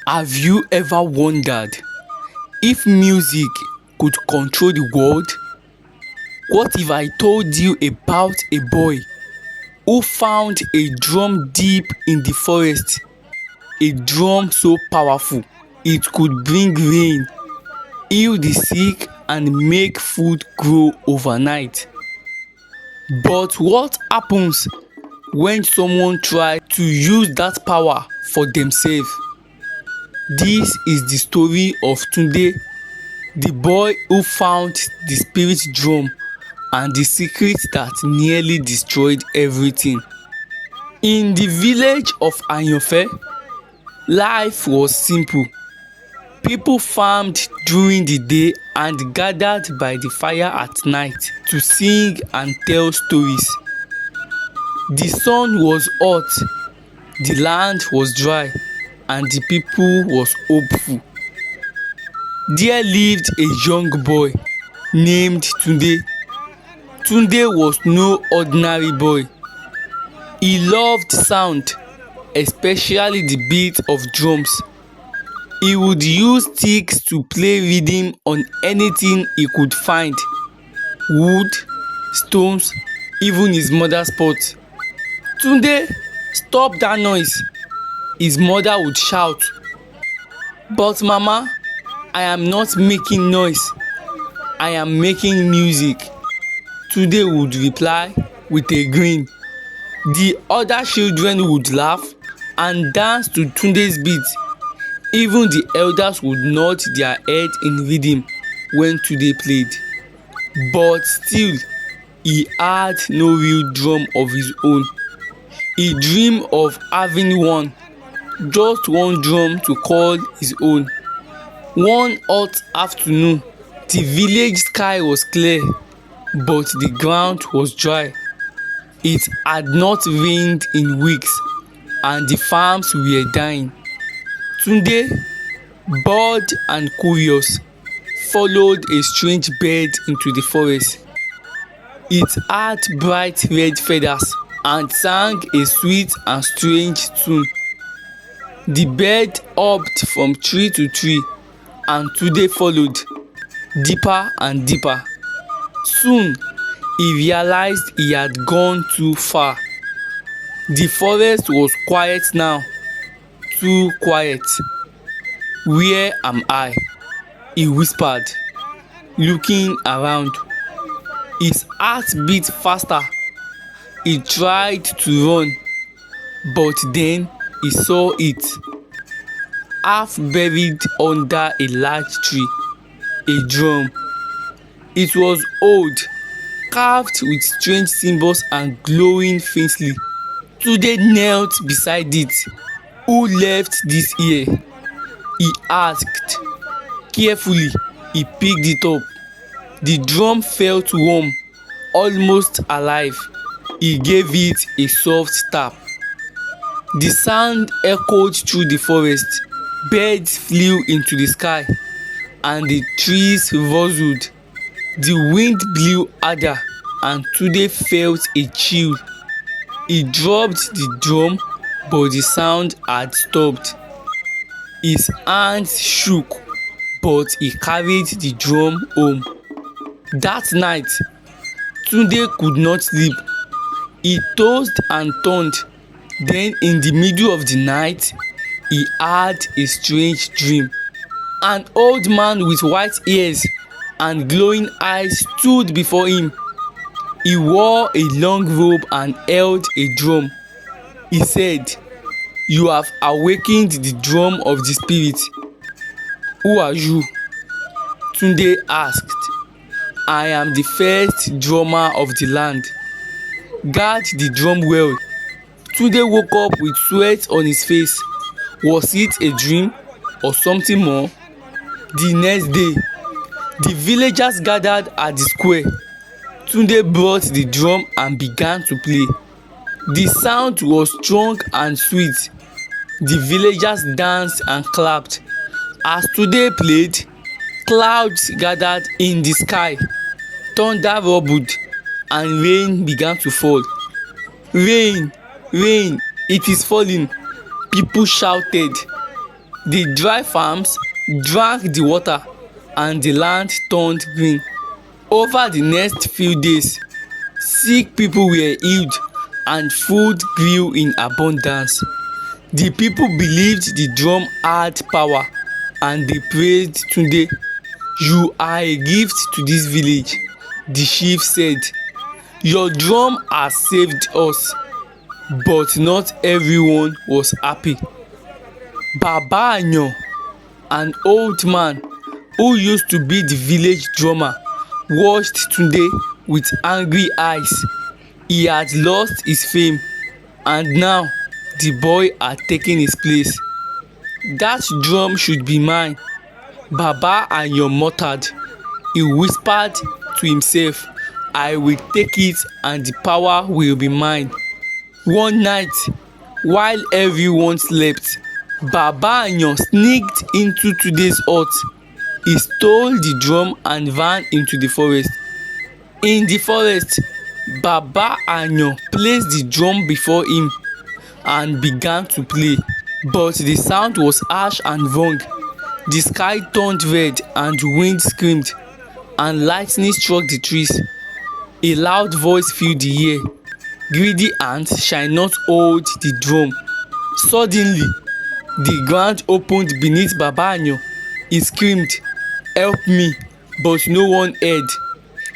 Have you ever wondered if music could control the world? What if I told you about a boy who found a drum deep in the forest? A drum so powerful it could bring rain, heal the sick, and make food grow overnight. But what happens when someone tries to use that power for themselves? This is the story of Tunde, the boy who found the spirit drum and the secret that nearly destroyed everything. In the village of Ayanfe, life was simple. People farmed during the day and gathered by the fire at night to sing and tell stories. The sun was hot, the land was dry, and the people was hopeful. There lived a young boy named Tunde. Tunde was no ordinary boy. He loved sound, especially the beat of drums. He would use sticks to play rhythm on anything he could find: wood, stones, even his mother's pot. "Tunde, stop that noise," his mother would shout. "But mama, I am not making noise. I am making music," Tunde would reply with a grin. The other children would laugh and dance to Tunde's beat. Even the elders would nod their head in rhythm when Tunde played. But still, he had no real drum of his own. He dreamed of having one, just one drum to call his own. One hot afternoon, the village sky was clear, but the ground was dry. It had not rained in weeks, and the farms were dying. Tunde, bored and curious, followed a strange bird into the forest. It had bright red feathers and sang a sweet and strange tune. The bird hopped from tree to tree, and Tunde followed, deeper and deeper. Soon, he realized he had gone too far. The forest was quiet now, too quiet. "Where am I?" he whispered, looking around. His heart beat faster. He tried to run, but then he saw it, half buried under a large tree, a drum. It was old, carved with strange symbols and glowing faintly. Tunde knelt beside it. "Who left this here?" he asked. Carefully, he picked it up. The drum felt warm, almost alive. He gave it a soft tap. The sound echoed through the forest. Birds flew into the sky, and the trees rustled. The wind blew harder, and Tunde felt a chill. He dropped the drum, but the sound had stopped. His hands shook, but he carried the drum home. That night, Tunde could not sleep. He tossed and turned. Then, in the middle of the night, he had a strange dream. An old man with white ears and glowing eyes stood before him. He wore a long robe and held a drum. He said, "You have awakened the drum of the spirit." "Who are you?" Tunde asked. "I am the first drummer of the land. Guard the drum well." Tunde woke up with sweat on his face. Was it a dream or something more? The next day, the villagers gathered at the square. Tunde brought the drum and began to play. The sound was strong and sweet. The villagers danced and clapped. As Tunde played, clouds gathered in the sky. Thunder rumbled, and rain began to fall. "Rain, rain, it is falling," people shouted. The dry farms drank the water and the land turned green. Over the next few days, sick people were healed and food grew in abundance. The people believed the drum had power and they praised Tunde. "You are a gift to this village," the chief said. "Your drum has saved us." But not everyone was happy. Baba Ayan, an old man who used to be the village drummer, watched Tunde with angry eyes. He had lost his fame and now the boy had taken his place. "That drum should be mine," Baba Ayan muttered. He whispered to himself, "I will take it and the power will be mine." One night, while everyone slept, Baba Ayan sneaked into Tunde's hut. He stole the drum and ran into the forest. In the forest, Baba Ayan placed the drum before him and began to play. But the sound was harsh and wrong. The sky turned red and wind screamed, and lightning struck the trees. A loud voice filled the air. "Greedy ants shall not hold the drum." Suddenly, the ground opened beneath Baba Ayan. He screamed, "Help me!" But no one heard.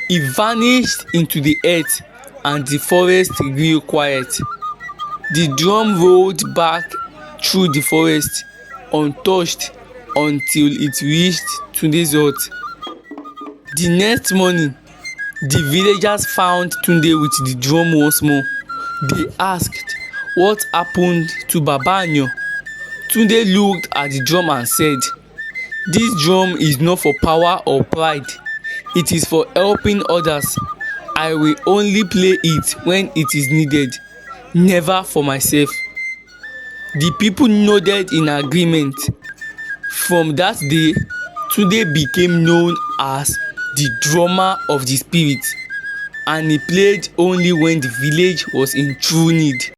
He vanished into the earth and the forest grew quiet. The drum rolled back through the forest, untouched, until it reached Tunde's hut. The next morning, the villagers found Tunde with the drum once more. They asked what happened to Baba Ayan. Tunde looked at the drum and said, "This drum is not for power or pride. It is for helping others. I will only play it when it is needed, never for myself." The people nodded in agreement. From that day, Tunde became known as the drummer of the spirit, and he played only when the village was in true need.